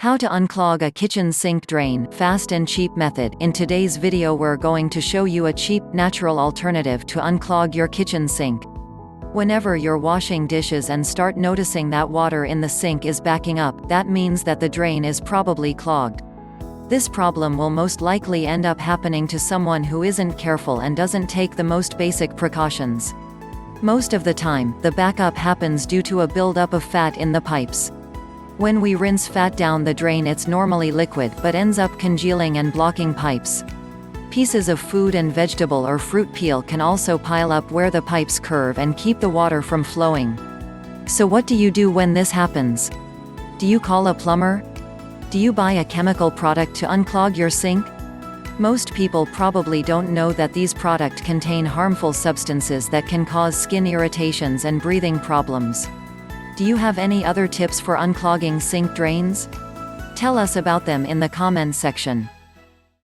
How to unclog a kitchen sink drain, fast and cheap method. In today's video we're going to show you a cheap, natural alternative to unclog your kitchen sink. Whenever you're washing dishes and start noticing that water in the sink is backing up, that means that the drain is probably clogged. This problem will most likely end up happening to someone who isn't careful and doesn't take the most basic precautions. Most of the time, the backup happens due to a buildup of fat in the pipes. When we rinse fat down the drain, it's normally liquid but ends up congealing and blocking pipes. Pieces of food and vegetable or fruit peel can also pile up where the pipes curve and keep the water from flowing. So what do you do when this happens? Do you call a plumber? Do you buy a chemical product to unclog your sink? Most people probably don't know that these products contain harmful substances that can cause skin irritations and breathing problems. Do you have any other tips for unclogging sink drains? Tell us about them in the comments section.